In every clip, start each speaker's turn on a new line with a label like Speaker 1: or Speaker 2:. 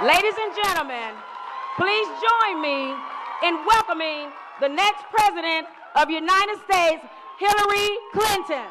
Speaker 1: Ladies and gentlemen, please join me in welcoming the next President of the United States, Hillary Clinton.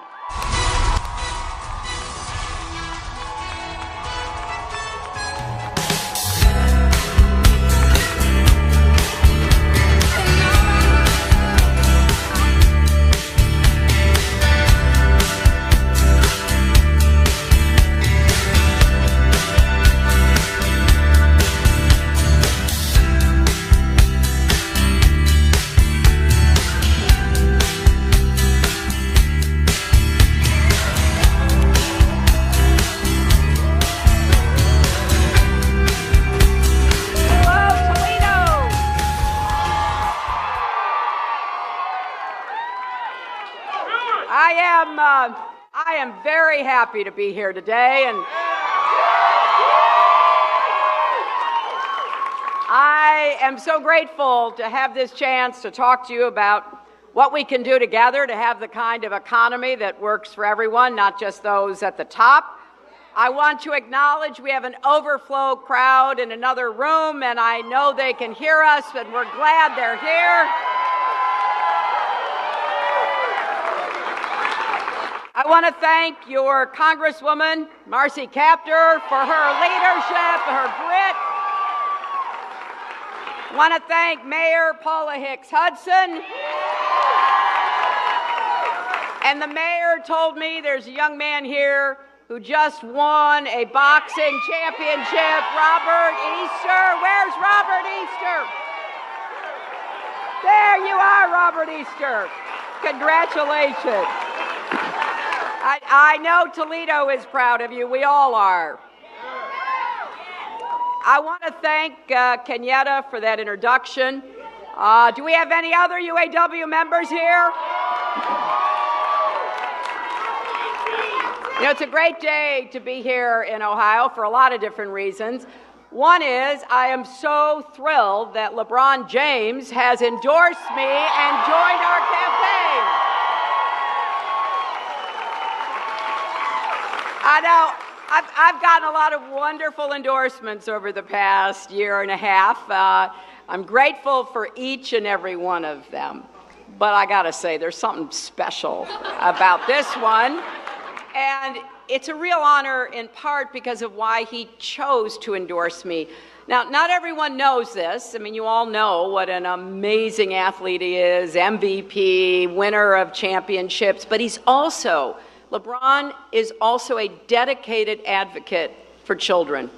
Speaker 1: I am very happy to be here today, and I am so grateful to have this chance to talk to you about what we can do together to have the kind of economy that works for everyone, not just those at the top. I want to acknowledge we have an overflow crowd in another room, and I know they can hear us, and we're glad they're here. I want to thank your Congresswoman, Marcy Kaptur, for her leadership, her grit. I want to thank Mayor Paula Hicks Hudson. And the mayor told me there's a young man here who just won a boxing championship, Robert Easter. Where's Robert Easter? There you are, Robert Easter. Congratulations. I know Toledo is proud of you. We all are. I want to thank Kenyatta for that introduction. Do we have any other UAW members here? You know, it's a great day to be here in Ohio for a lot of different reasons. One is I am so thrilled that LeBron James has endorsed me and joined our campaign. I know, I've gotten a lot of wonderful endorsements over the past year and a half. I'm grateful for each and every one of them. But I gotta say, there's something special about this one. And it's a real honor in part because of why he chose to endorse me. Now, not everyone knows this. I mean, you all know what an amazing athlete he is, MVP, winner of championships, but LeBron is also a dedicated advocate for children.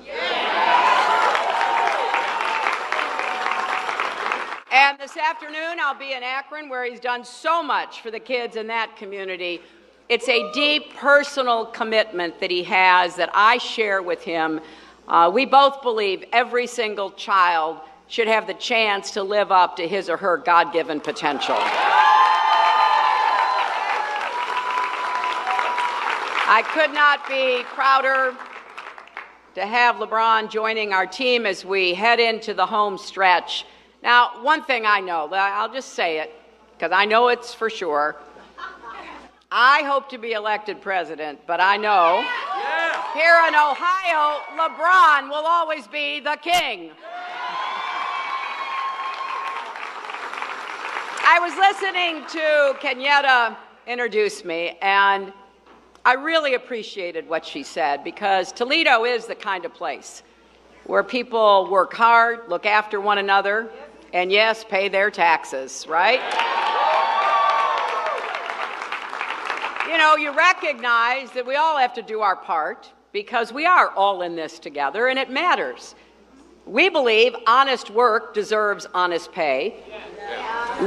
Speaker 1: And this afternoon, I'll be in Akron, where he's done so much for the kids in that community. It's a deep personal commitment that he has that I share with him. We both believe every single child should have the chance to live up to his or her God-given potential. I could not be prouder to have LeBron joining our team as we head into the home stretch. Now, one thing I know, I'll just say it, because I know it's for sure. I hope to be elected president, but I know here in Ohio, LeBron will always be the king. I was listening to Kenyatta introduce me, and I really appreciated what she said, because Toledo is the kind of place where people work hard, look after one another, and yes, pay their taxes, right? You know, you recognize that we all have to do our part because we are all in this together, and it matters. We believe honest work deserves honest pay.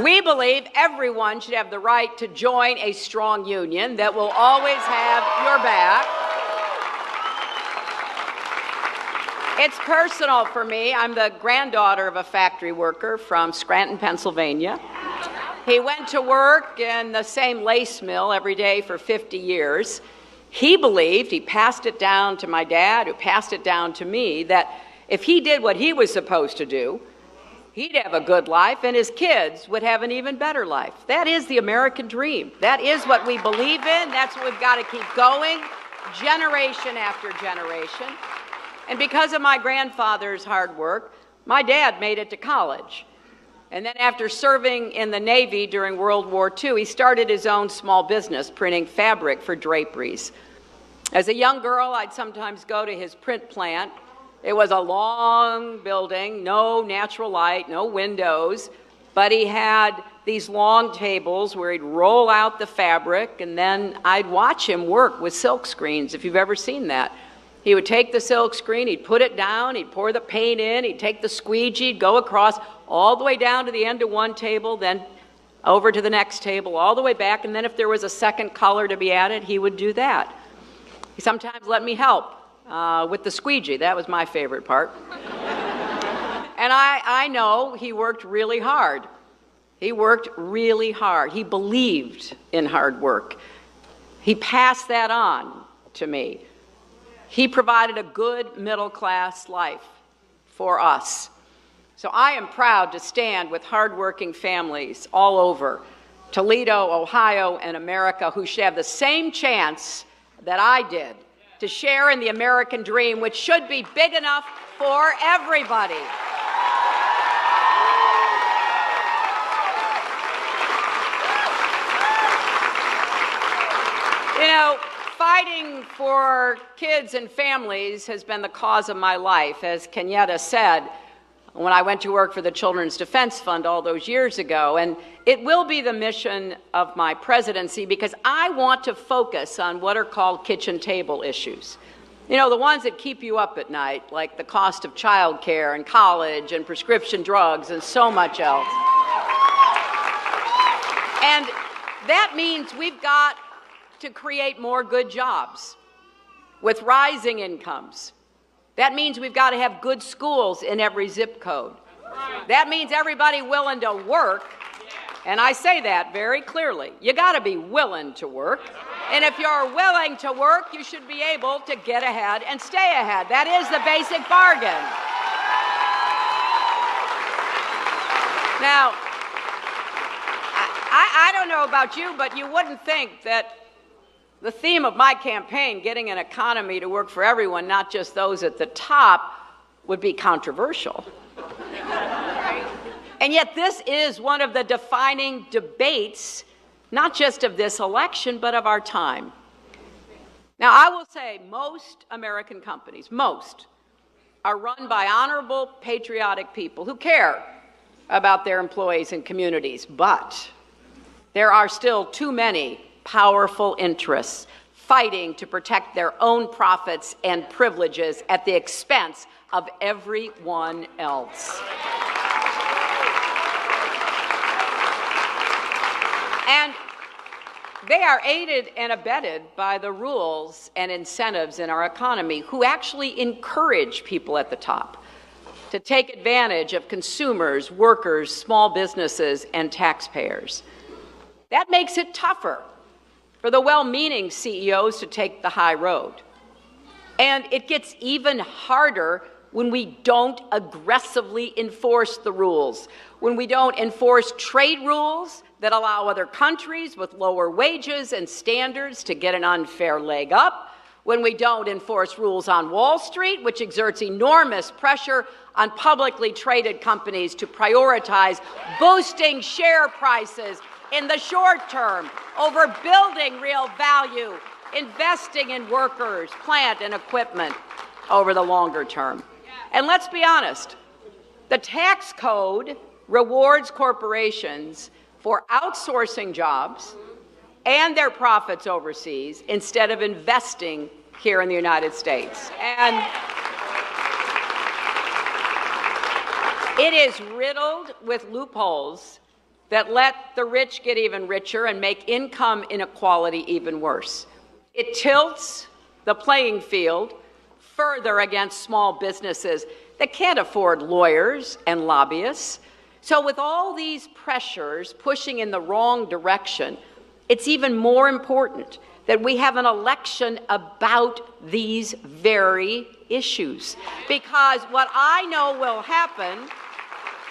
Speaker 1: We believe everyone should have the right to join a strong union that will always have your back. It's personal for me. I'm the granddaughter of a factory worker from Scranton, Pennsylvania. He went to work in the same lace mill every day for 50 years. He believed, he passed it down to my dad, who passed it down to me, that if he did what he was supposed to do, he'd have a good life and his kids would have an even better life. That is the American dream. That is what we believe in. That's what we've got to keep going, generation after generation. And because of my grandfather's hard work, my dad made it to college. And then after serving in the Navy during World War II, he started his own small business printing fabric for draperies. As a young girl, I'd sometimes go to his print plant. It was a long building, no natural light, no windows, but he had these long tables where he'd roll out the fabric, and then I'd watch him work with silk screens, if you've ever seen that. He would take the silk screen, he'd put it down, he'd pour the paint in, he'd take the squeegee, go across all the way down to the end of one table, then over to the next table, all the way back, and then if there was a second color to be added, he would do that. He sometimes let me help with the squeegee. That was my favorite part. And I know he worked really hard. He worked really hard. He believed in hard work. He passed that on to me. He provided a good middle-class life for us. So I am proud to stand with hardworking families all over Toledo, Ohio, and America who should have the same chance that I did to share in the American dream, which should be big enough for everybody. You know, fighting for kids and families has been the cause of my life. As Kenyatta said, when I went to work for the Children's Defense Fund all those years ago, and it will be the mission of my presidency because I want to focus on what are called kitchen table issues. You know, the ones that keep you up at night, like the cost of childcare and college and prescription drugs and so much else. And that means we've got to create more good jobs with rising incomes. That means we've got to have good schools in every zip code. That means everybody willing to work, and I say that very clearly. You got to be willing to work, and if you're willing to work, you should be able to get ahead and stay ahead. That is the basic bargain. Now, I don't know about you, but you wouldn't think that the theme of my campaign, getting an economy to work for everyone, not just those at the top, would be controversial. And yet this is one of the defining debates, not just of this election, but of our time. Now, I will say most American companies, most, are run by honorable, patriotic people who care about their employees and communities, but there are still too many powerful interests fighting to protect their own profits and privileges at the expense of everyone else. And they are aided and abetted by the rules and incentives in our economy who actually encourage people at the top to take advantage of consumers, workers, small businesses, and taxpayers. That makes it tougher for the well-meaning CEOs to take the high road. And it gets even harder when we don't aggressively enforce the rules, when we don't enforce trade rules that allow other countries with lower wages and standards to get an unfair leg up, when we don't enforce rules on Wall Street, which exerts enormous pressure on publicly traded companies to prioritize boosting share prices in the short term over building real value, investing in workers, plant, and equipment over the longer term. And let's be honest, the tax code rewards corporations for outsourcing jobs and their profits overseas instead of investing here in the United States. And it is riddled with loopholes that let the rich get even richer and make income inequality even worse. It tilts the playing field further against small businesses that can't afford lawyers and lobbyists. So with all these pressures pushing in the wrong direction, it's even more important that we have an election about these very issues. Because what I know will happen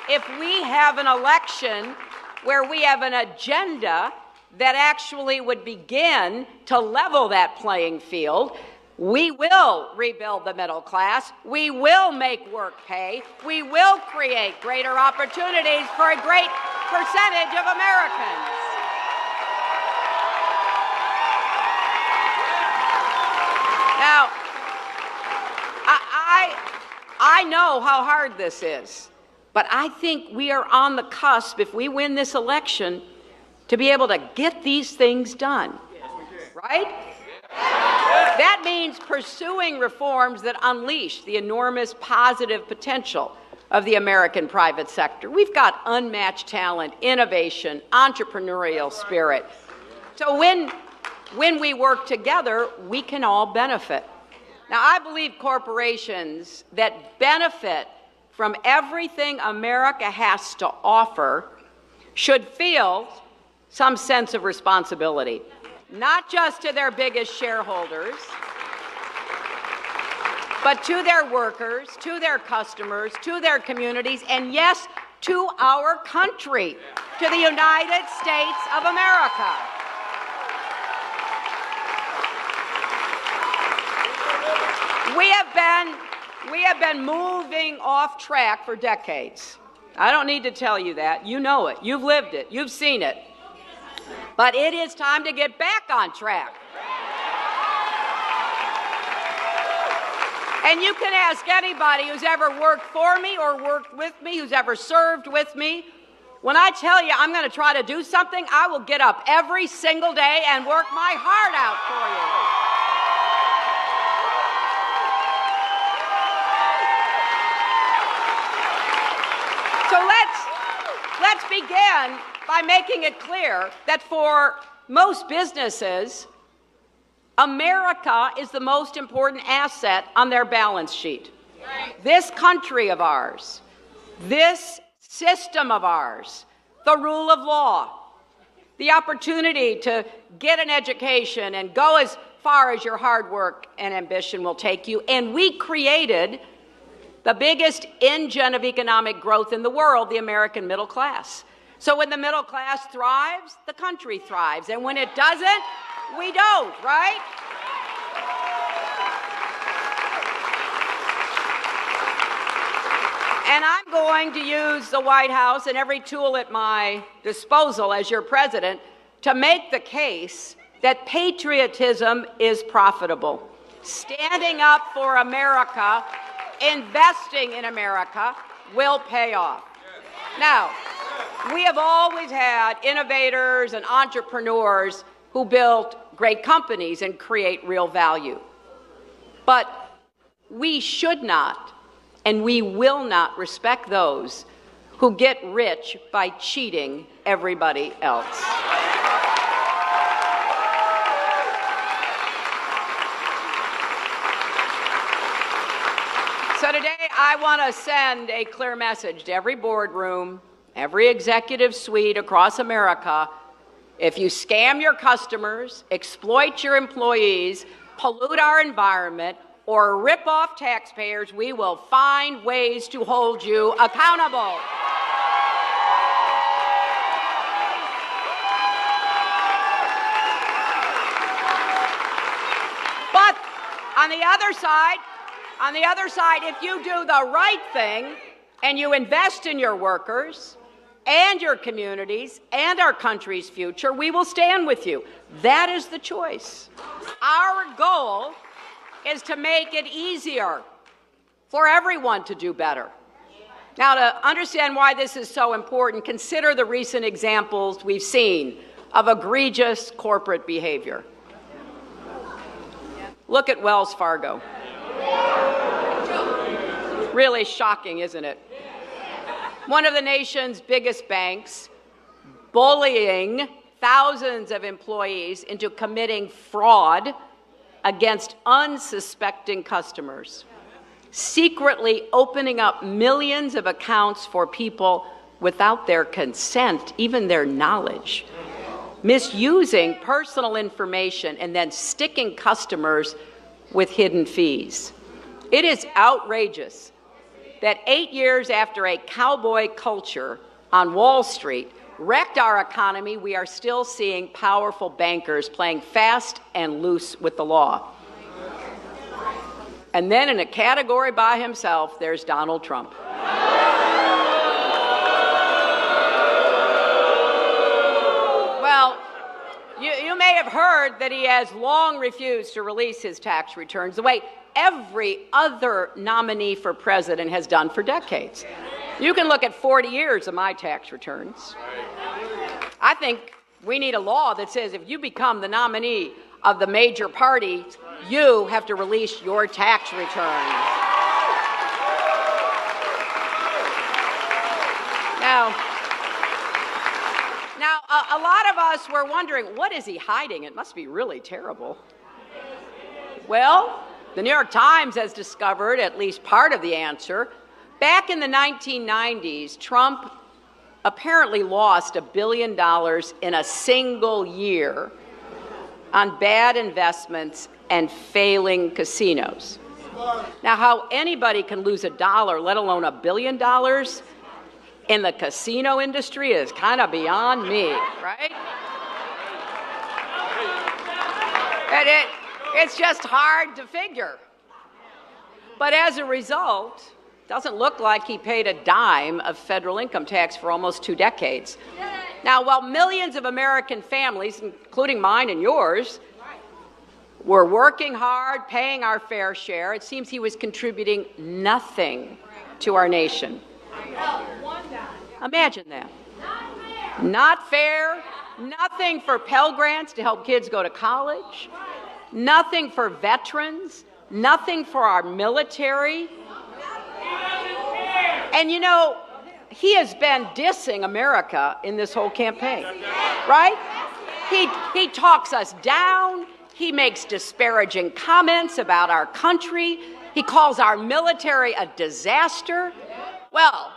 Speaker 1: if we have an election where we have an agenda that actually would begin to level that playing field, We will rebuild the middle class. We will make work pay. We will create greater opportunities for a great percentage of Americans. Now, I know how hard this is, but I think we are on the cusp, if we win this election, to be able to get these things done, right? That means pursuing reforms that unleash the enormous positive potential of the American private sector. We've got unmatched talent, innovation, entrepreneurial spirit. So when we work together, we can all benefit. Now, I believe corporations that benefit from everything America has to offer should feel some sense of responsibility, not just to their biggest shareholders, but to their workers, to their customers, to their communities, and yes, to our country, to the United States of America. We have been moving off track for decades. I don't need to tell you that. You know it. You've lived it. You've seen it. But it is time to get back on track. And you can ask anybody who's ever worked for me or worked with me, who's ever served with me. When I tell you I'm going to try to do something, I will get up every single day and work my heart out for you. So let's begin by making it clear that for most businesses, America is the most important asset on their balance sheet. This country of ours, this system of ours, the rule of law, the opportunity to get an education and go as far as your hard work and ambition will take you. And we created the biggest engine of economic growth in the world, the American middle class. So when the middle class thrives, the country thrives. And when it doesn't, we don't, right? And I'm going to use the White House and every tool at my disposal as your president to make the case that patriotism is profitable. Standing up for America, investing in America will pay off. Now, we have always had innovators and entrepreneurs who build great companies and create real value. But we should not and we will not respect those who get rich by cheating everybody else. So today, I want to send a clear message to every boardroom, every executive suite across America. If you scam your customers, exploit your employees, pollute our environment, or rip off taxpayers, we will find ways to hold you accountable. But on the other side, if you do the right thing and you invest in your workers and your communities and our country's future, we will stand with you. That is the choice. Our goal is to make it easier for everyone to do better. Now, to understand why this is so important, consider the recent examples we've seen of egregious corporate behavior. Look at Wells Fargo. Really shocking, isn't it? One of the nation's biggest banks bullying thousands of employees into committing fraud against unsuspecting customers, secretly opening up millions of accounts for people without their consent, even their knowledge, misusing personal information and then sticking customers with hidden fees. It is outrageous that 8 years after a cowboy culture on Wall Street wrecked our economy, we are still seeing powerful bankers playing fast and loose with the law. And then in a category by himself, there's Donald Trump. Well, you may have heard that he has long refused to release his tax returns the way every other nominee for president has done for decades. You can look at 40 years of my tax returns. I think we need a law that says if you become the nominee of the major party, you have to release your tax returns. Now, a lot of us were wondering, what is he hiding? It must be really terrible. Well, the New York Times has discovered at least part of the answer. Back in the 1990s, Trump apparently lost $1 billion in a single year on bad investments and failing casinos. Now, how anybody can lose $1, let alone $1 billion, in the casino industry is kind of beyond me, right? And it's just hard to figure. But as a result, it doesn't look like he paid a dime of federal income tax for almost 2 decades. Now, while millions of American families, including mine and yours, were working hard, paying our fair share, it seems he was contributing nothing to our nation. Imagine that. Not fair, nothing for Pell Grants to help kids go to college, nothing for veterans, nothing for our military. And you know, he has been dissing America in this whole campaign, right? He talks us down. He makes disparaging comments about our country. He calls our military a disaster. Well,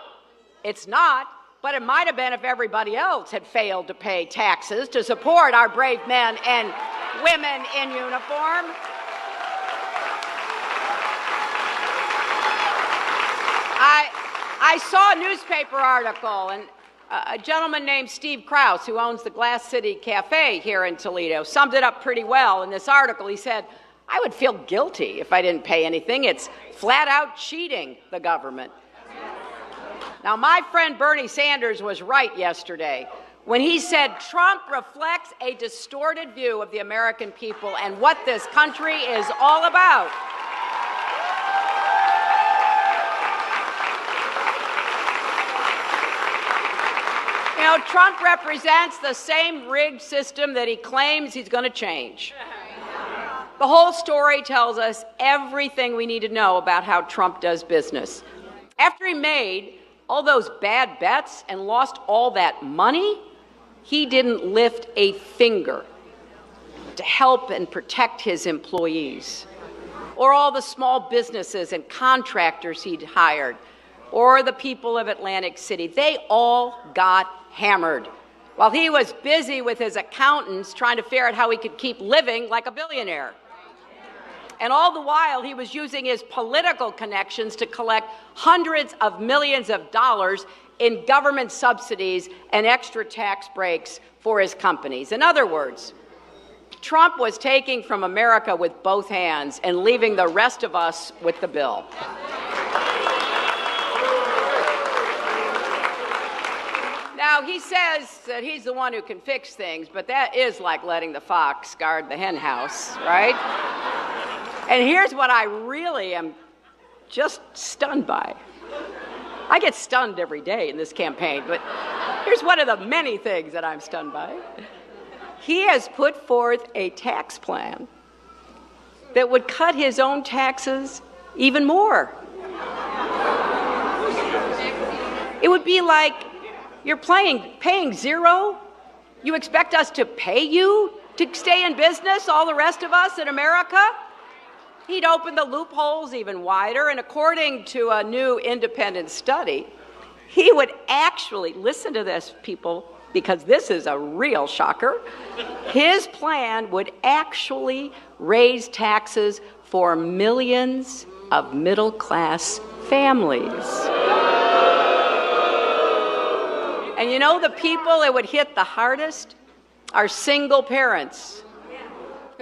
Speaker 1: it's not, but it might have been if everybody else had failed to pay taxes to support our brave men and women in uniform. I saw a newspaper article, and a gentleman named Steve Krause, who owns the Glass City Cafe here in Toledo, summed it up pretty well in this article. He said, I would feel guilty if I didn't pay anything. It's flat out cheating the government. Now, my friend Bernie Sanders was right yesterday when he said Trump reflects a distorted view of the American people and what this country is all about. You know, Trump represents the same rigged system that he claims he's going to change. The whole story tells us everything we need to know about how Trump does business. After he made all those bad bets and lost all that money, he didn't lift a finger to help and protect his employees, or all the small businesses and contractors he'd hired, or the people of Atlantic City. They all got hammered while he was busy with his accountants trying to figure out how he could keep living like a billionaire. And all the while, he was using his political connections to collect hundreds of millions of dollars in government subsidies and extra tax breaks for his companies. In other words, Trump was taking from America with both hands and leaving the rest of us with the bill. Now, he says that he's the one who can fix things, but that is like letting the fox guard the hen house, right? And here's what I really am just stunned by. I get stunned every day in this campaign, but here's one of the many things that I'm stunned by. He has put forth a tax plan that would cut his own taxes even more. It would be like you're paying zero. You expect us to pay you to stay in business, all the rest of us in America? He'd open the loopholes even wider, and according to a new independent study, he would actually, listen to this, people, because this is a real shocker, his plan would actually raise taxes for millions of middle-class families. And you know the people it would hit the hardest are single parents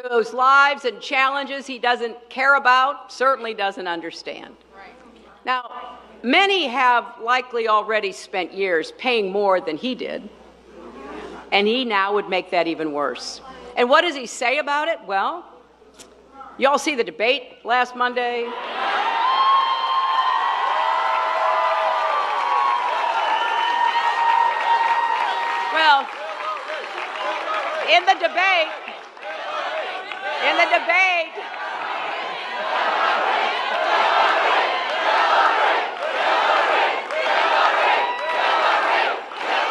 Speaker 1: whose lives and challenges he doesn't care about, certainly doesn't understand. Now, many have likely already spent years paying more than he did, and he now would make that even worse. And what does he say about it? Well, you all see the debate last Monday? Well, in the debate,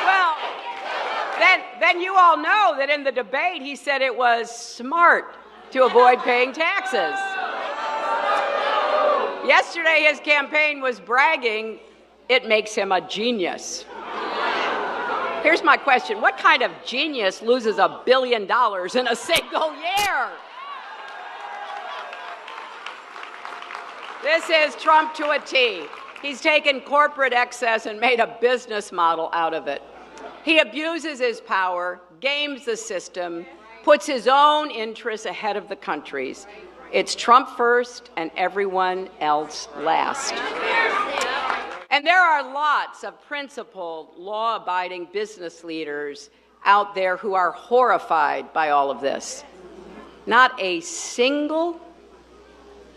Speaker 1: well, then you all know that in the debate he said it was smart to avoid paying taxes. Yesterday his campaign was bragging it makes him a genius. Here's my question. What kind of genius loses $1 billion in a single year? This is Trump to a T. He's taken corporate excess and made a business model out of it. He abuses his power, games the system, puts his own interests ahead of the country's. It's Trump first and everyone else last. And there are lots of principled, law-abiding business leaders out there who are horrified by all of this. Not a single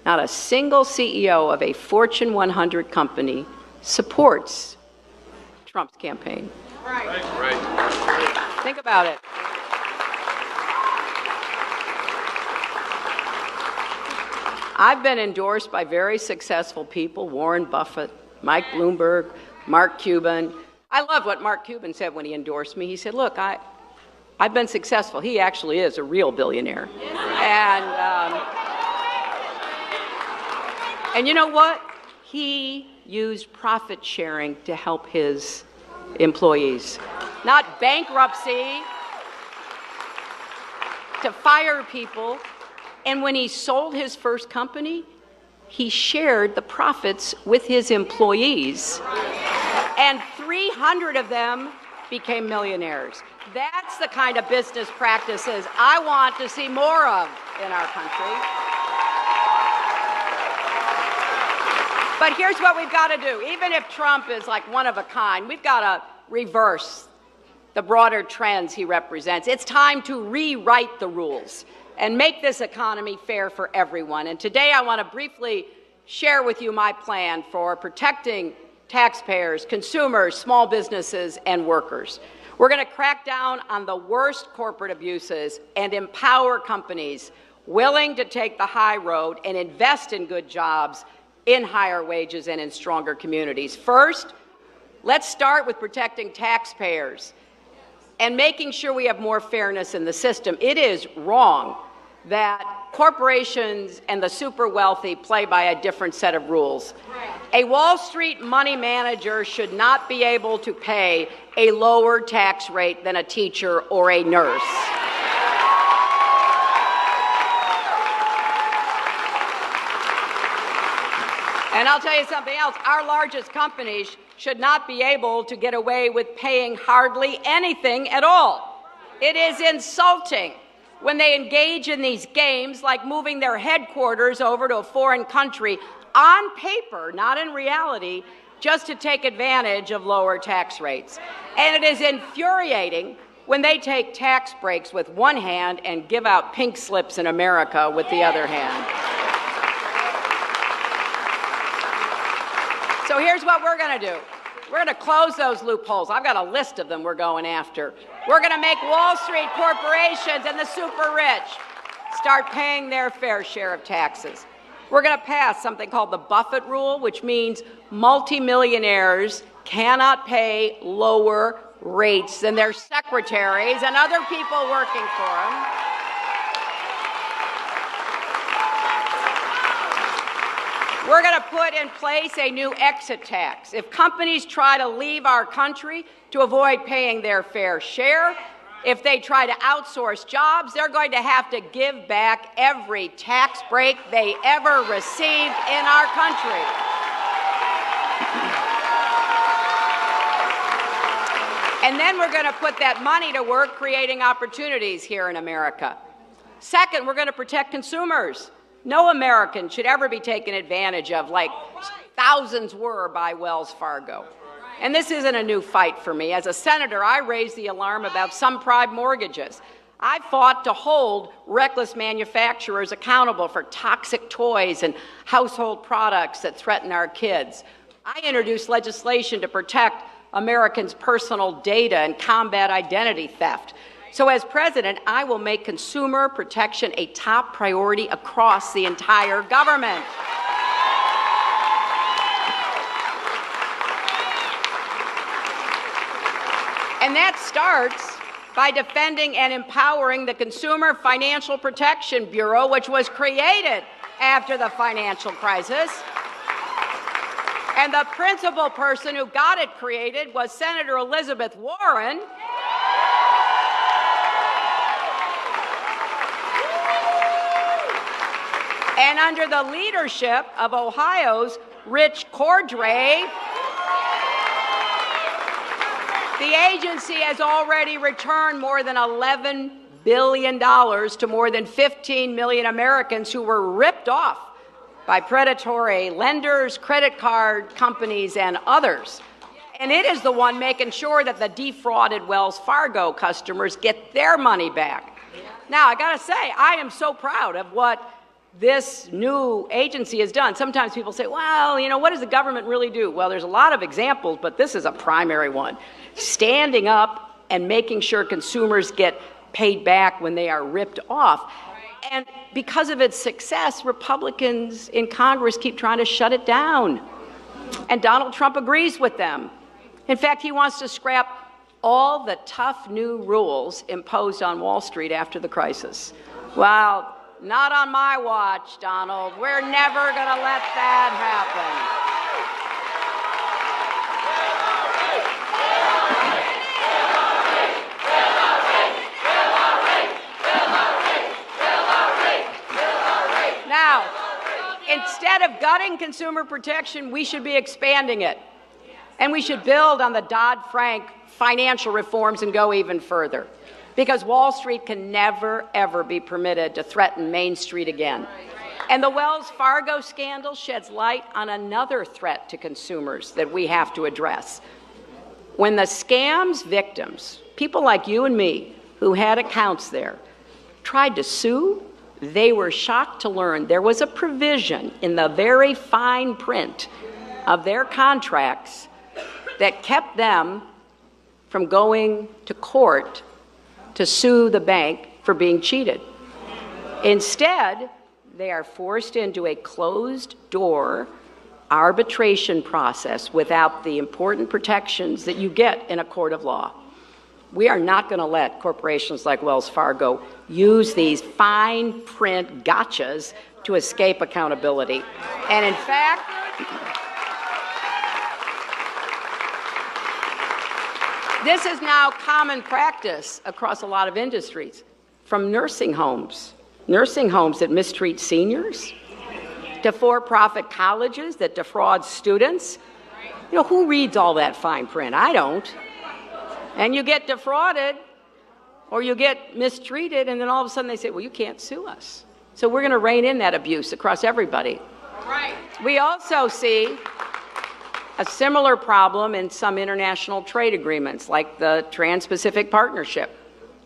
Speaker 1: CEO of a Fortune 100 company supports Trump's campaign. Right. Think about it. I've been endorsed by very successful people, Warren Buffett, Mike Bloomberg, Mark Cuban. I love what Mark Cuban said when he endorsed me. He said, look, I've been successful. He actually is a real billionaire. And you know what? He used profit sharing to help his employees, not bankruptcy, to fire people. And when he sold his first company, he shared the profits with his employees. And 300 of them became millionaires. That's the kind of business practices I want to see more of in our country. But here's what we've got to do. Even if Trump is like one of a kind, we've got to reverse the broader trends he represents. It's time to rewrite the rules and make this economy fair for everyone. And today I want to briefly share with you my plan for protecting taxpayers, consumers, small businesses, and workers. We're going to crack down on the worst corporate abuses and empower companies willing to take the high road and invest in good jobs, in higher wages, and in stronger communities. First, let's start with protecting taxpayers and making sure we have more fairness in the system. It is wrong that corporations and the super wealthy play by a different set of rules. A Wall Street money manager should not be able to pay a lower tax rate than a teacher or a nurse. And I'll tell you something else. Our largest companies should not be able to get away with paying hardly anything at all. It is insulting when they engage in these games like moving their headquarters over to a foreign country on paper, not in reality, just to take advantage of lower tax rates. And it is infuriating when they take tax breaks with one hand and give out pink slips in America with the other hand. So here's what we're going to do. We're going to close those loopholes. I've got a list of them we're going after. We're going to make Wall Street corporations and the super rich start paying their fair share of taxes. We're going to pass something called the Buffett rule, which means multimillionaires cannot pay lower rates than their secretaries and other people working for them. We're going to put in place a new exit tax. If companies try to leave our country to avoid paying their fair share, if they try to outsource jobs, they're going to have to give back every tax break they ever received in our country. And then we're going to put that money to work creating opportunities here in America. Second, we're going to protect consumers. No American should ever be taken advantage of like thousands were by Wells Fargo. And this isn't a new fight for me. As a senator, I raised the alarm about some prime mortgages. I fought to hold reckless manufacturers accountable for toxic toys and household products that threaten our kids. I introduced legislation to protect Americans' personal data and combat identity theft. So as president, I will make consumer protection a top priority across the entire government. And that starts by defending and empowering the Consumer Financial Protection Bureau, which was created after the financial crisis. And the principal person who got it created was Senator Elizabeth Warren. And under the leadership of Ohio's Rich Cordray, the agency has already returned more than $11 billion to more than 15 million Americans who were ripped off by predatory lenders, credit card companies, and others. And it is the one making sure that the defrauded Wells Fargo customers get their money back. Now, I got to say, I am so proud of what this new agency has done. Sometimes people say, well, you know, what does the government really do? Well, there's a lot of examples, but this is a primary one. Standing up and making sure consumers get paid back when they are ripped off. And because of its success, Republicans in Congress keep trying to shut it down. And Donald Trump agrees with them. In fact, he wants to scrap all the tough new rules imposed on Wall Street after the crisis. Well, not on my watch, Donald. We're never going to let that happen. Now, instead of gutting consumer protection, we should be expanding it. And we should build on the Dodd-Frank financial reforms and go even further. Because Wall Street can never, ever be permitted to threaten Main Street again. And the Wells Fargo scandal sheds light on another threat to consumers that we have to address. When the scam's victims, people like you and me who had accounts there, tried to sue, they were shocked to learn there was a provision in the very fine print of their contracts that kept them from going to court to sue the bank for being cheated. Instead, they are forced into a closed-door arbitration process without the important protections that you get in a court of law. We are not going to let corporations like Wells Fargo use these fine print gotchas to escape accountability. And in fact, this is now common practice across a lot of industries, from nursing homes that mistreat seniors, to for-profit colleges that defraud students. You know, who reads all that fine print? I don't. And you get defrauded or you get mistreated, and then all of a sudden they say, well, you can't sue us. So we're going to rein in that abuse across everybody. Right. We also see a similar problem in some international trade agreements, like the Trans-Pacific Partnership.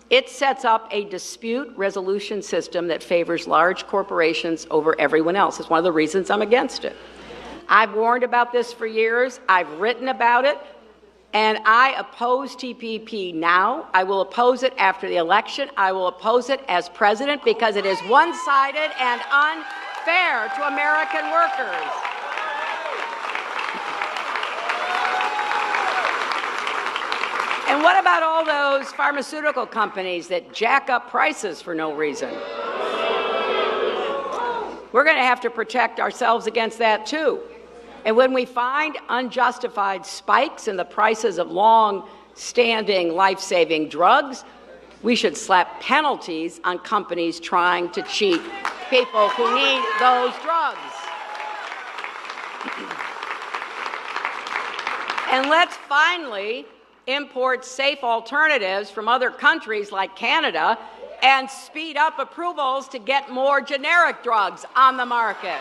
Speaker 1: It sets up a dispute resolution system that favors large corporations over everyone else. It's one of the reasons I'm against it. I've warned about this for years. I've written about it. And I oppose TPP now. I will oppose it after the election. I will oppose it as president because it is one-sided and unfair to American workers. And what about all those pharmaceutical companies that jack up prices for no reason? We're going to have to protect ourselves against that too. And when we find unjustified spikes in the prices of long-standing life-saving drugs, we should slap penalties on companies trying to cheat people who need those drugs. And let's finally import safe alternatives from other countries like Canada and speed up approvals to get more generic drugs on the market.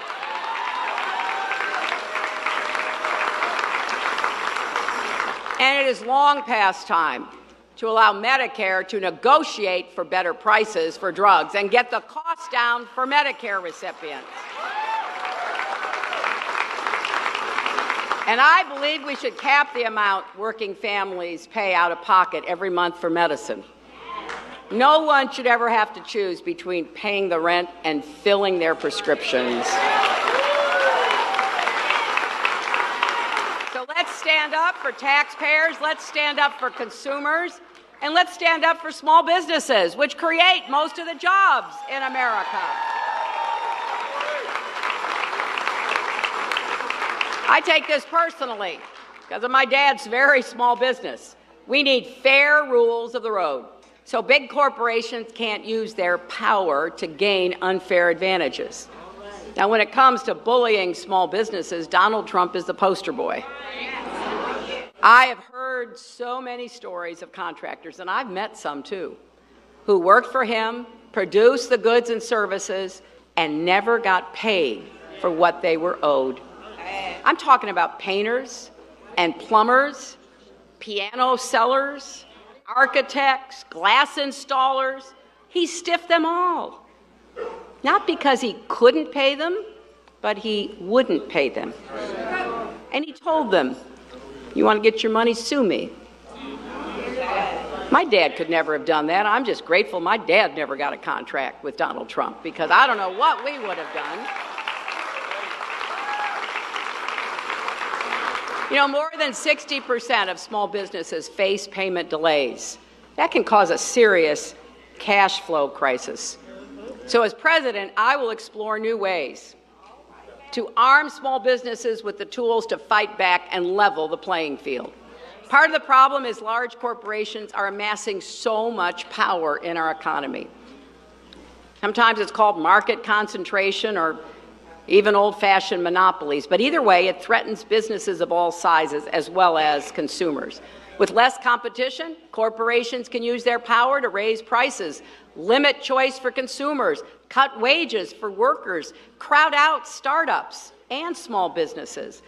Speaker 1: And it is long past time to allow Medicare to negotiate for better prices for drugs and get the cost down for Medicare recipients. And I believe we should cap the amount working families pay out of pocket every month for medicine. No one should ever have to choose between paying the rent and filling their prescriptions. So let's stand up for taxpayers, let's stand up for consumers, and let's stand up for small businesses, which create most of the jobs in America. I take this personally because of my dad's very small business. We need fair rules of the road so big corporations can't use their power to gain unfair advantages. Now, when it comes to bullying small businesses, Donald Trump is the poster boy. I have heard so many stories of contractors, and I've met some too, who worked for him, produced the goods and services, and never got paid for what they were owed. I'm talking about painters and plumbers, piano sellers, architects, glass installers. He stiffed them all. Not because he couldn't pay them, but he wouldn't pay them. And he told them, "You want to get your money, sue me." My dad could never have done that. I'm just grateful my dad never got a contract with Donald Trump, because I don't know what we would have done. You know, more than 60% of small businesses face payment delays. That can cause a serious cash flow crisis. So as president, I will explore new ways to arm small businesses with the tools to fight back and level the playing field. Part of the problem is large corporations are amassing so much power in our economy. Sometimes it's called market concentration or even old-fashioned monopolies. But either way, it threatens businesses of all sizes as well as consumers. With less competition, corporations can use their power to raise prices, limit choice for consumers, cut wages for workers, crowd out startups and small businesses.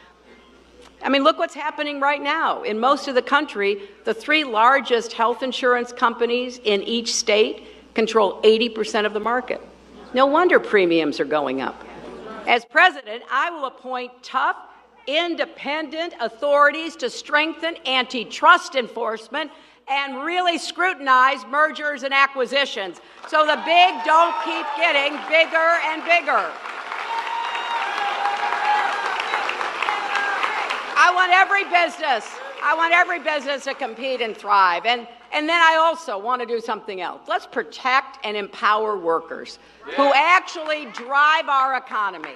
Speaker 1: I mean, look what's happening right now. In most of the country, the 3 largest health insurance companies in each state control 80% of the market. No wonder premiums are going up. As president, I will appoint tough, independent authorities to strengthen antitrust enforcement and really scrutinize mergers and acquisitions so the big don't keep getting bigger and bigger. I want every business to compete and thrive. And then I also want to do something else. Let's protect and empower workers who actually drive our economy.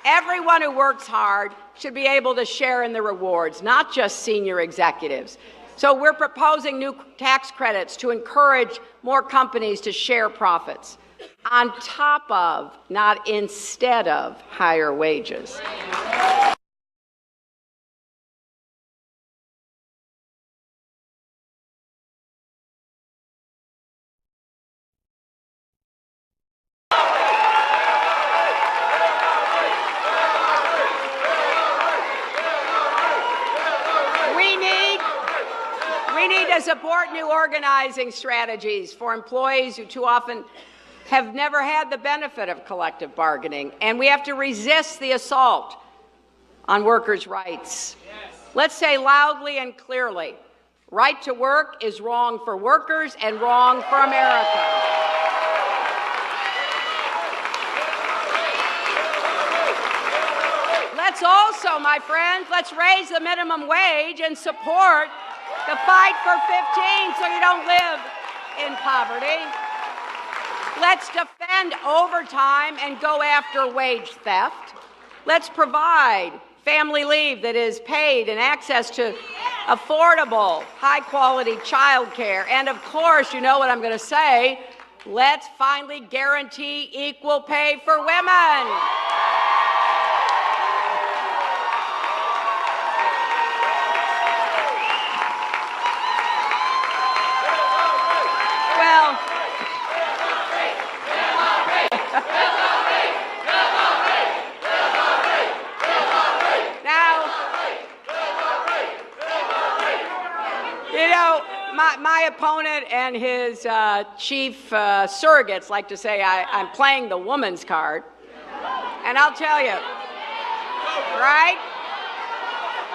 Speaker 1: Everyone who works hard should be able to share in the rewards, not just senior executives. So we're proposing new tax credits to encourage more companies to share profits on top of, not instead of, higher wages. Support new organizing strategies for employees who too often have never had the benefit of collective bargaining, and we have to resist the assault on workers' rights. Let's say loudly and clearly, right to work is wrong for workers and wrong for America. Let's also, my friends, let's raise the minimum wage and support the fight for 15 so you don't live in poverty. Let's defend overtime and go after wage theft. Let's provide family leave that is paid and access to affordable, high-quality child care. And of course, you know what I'm going to say, let's finally guarantee equal pay for women. my opponent and his chief surrogates like to say I'm playing the woman's card. And I'll tell you, right?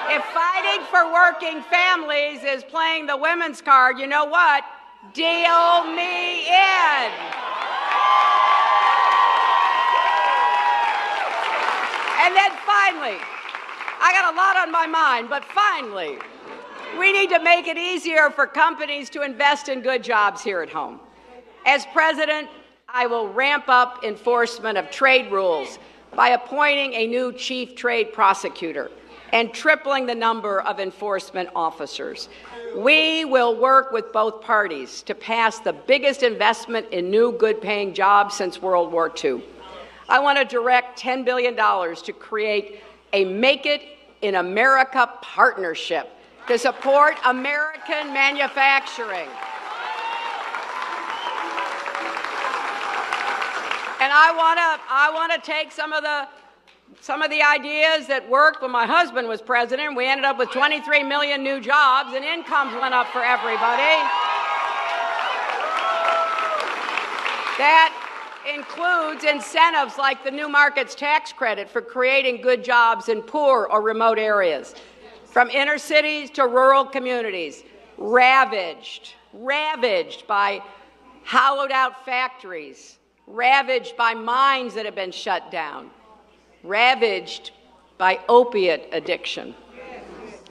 Speaker 1: If fighting for working families is playing the women's card, you know what? Deal me in. And then finally, I got a lot on my mind, but finally, we need to make it easier for companies to invest in good jobs here at home. As president, I will ramp up enforcement of trade rules by appointing a new chief trade prosecutor and tripling the number of enforcement officers. We will work with both parties to pass the biggest investment in new good-paying jobs since World War II. I want to direct $10 billion to create a Make It in America partnership to support American manufacturing. And I want to take some of the ideas that worked when my husband was president. We ended up with 23 million new jobs, and incomes went up for everybody. That includes incentives like the New Markets Tax Credit for creating good jobs in poor or remote areas, from inner cities to rural communities, ravaged by hollowed-out factories, ravaged by mines that have been shut down, ravaged by opiate addiction.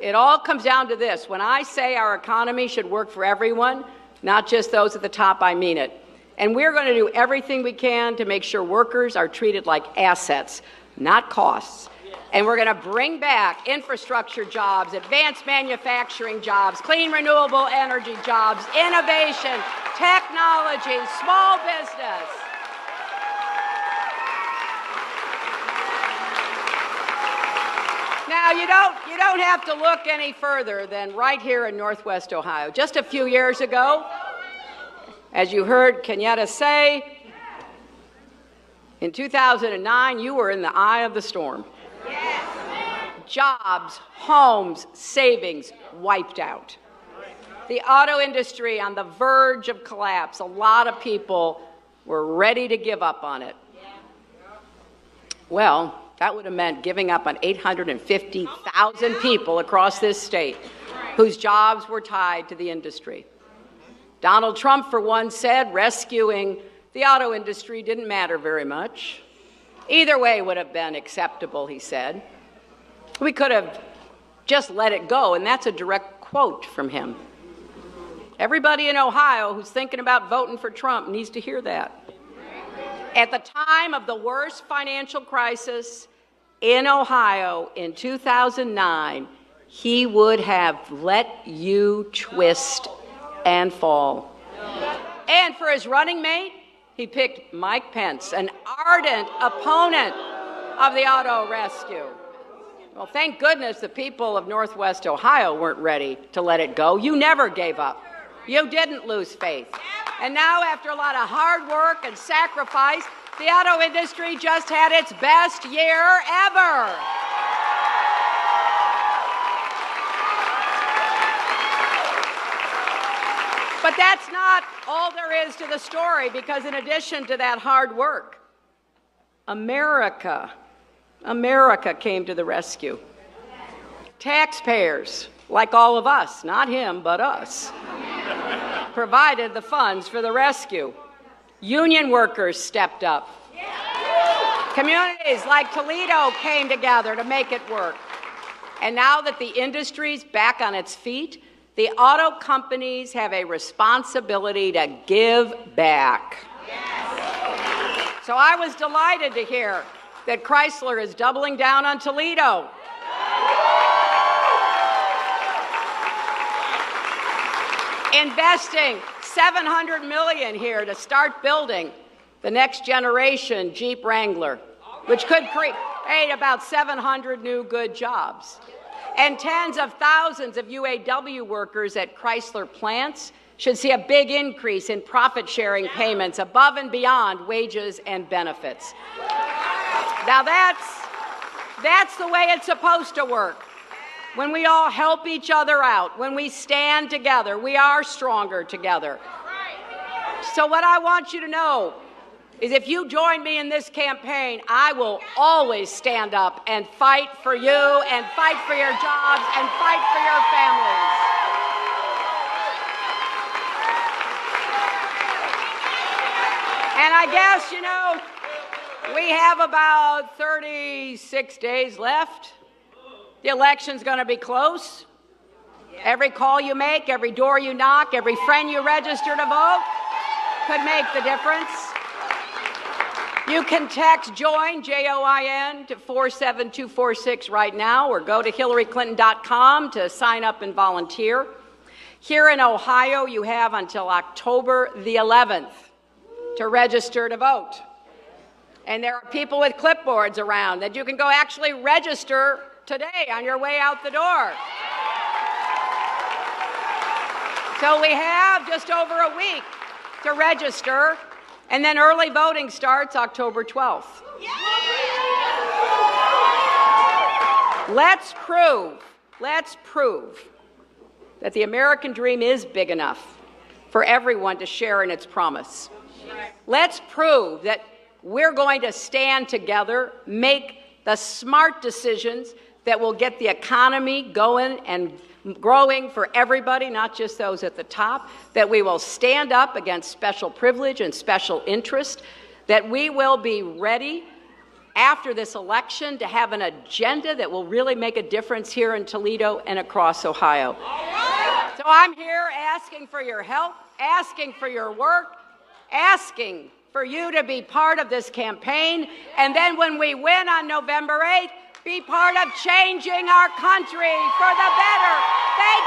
Speaker 1: It all comes down to this. When I say our economy should work for everyone, not just those at the top, I mean it. And we're going to do everything we can to make sure workers are treated like assets, not costs. And we're going to bring back infrastructure jobs, advanced manufacturing jobs, clean renewable energy jobs, innovation, technology, small business. Now, you don't have to look any further than right here in Northwest Ohio. Just a few years ago, as you heard Kenyatta say, in 2009, you were in the eye of the storm. Yes. Jobs, homes, savings wiped out. The auto industry on the verge of collapse. A lot of people were ready to give up on it. Well, that would have meant giving up on 850,000 people across this state whose jobs were tied to the industry. Donald Trump, for one, said rescuing the auto industry didn't matter very much. Either way would have been acceptable, he said. We could have just let it go, and that's a direct quote from him. Everybody in Ohio who's thinking about voting for Trump needs to hear that. At the time of the worst financial crisis in Ohio in 2009, he would have let you twist and fall. And for his running mate, he picked Mike Pence, an ardent opponent of the auto rescue. Well, thank goodness the people of Northwest Ohio weren't ready to let it go. You never gave up. You didn't lose faith. And now, after a lot of hard work and sacrifice, the auto industry just had its best year ever. But that's not all there is to the story, because in addition to that hard work, America came to the rescue. Taxpayers, like all of us, not him, but us, provided the funds for the rescue. Union workers stepped up. Communities like Toledo came together to make it work. And now that the industry's back on its feet, the auto companies have a responsibility to give back. So I was delighted to hear that Chrysler is doubling down on Toledo. Investing $700 million here to start building the next generation Jeep Wrangler, which could create about 700 new good jobs. And tens of thousands of UAW workers at Chrysler plants should see a big increase in profit-sharing payments above and beyond wages and benefits. Now that's the way it's supposed to work. when we all help each other out, when we stand together, we are stronger together. So what I want you to know is if you join me in this campaign, I will always stand up and fight for you and fight for your jobs and fight for your families. And I guess, we have about 36 days left. The election's going to be close. Every call you make, every door you knock, every friend you register to vote could make the difference. You can text JOIN, J-O-I-N, to 47246 right now, or go to HillaryClinton.com to sign up and volunteer. Here in Ohio, you have until October the 11th to register to vote. And there are people with clipboards around that you can go actually register today on your way out the door. So we have just over a week to register, and then early voting starts October 12th. Let's prove that the American dream is big enough for everyone to share in its promise. Let's prove that we're going to stand together, make the smart decisions that will get the economy going and growing for everybody, not just those at the top, that we will stand up against special privilege and special interest, that we will be ready after this election to have an agenda that will really make a difference here in Toledo and across Ohio. So I'm here asking for your help, asking for your work, asking for you to be part of this campaign, and then when we win on November 8th, be part of changing our country for the better. Thank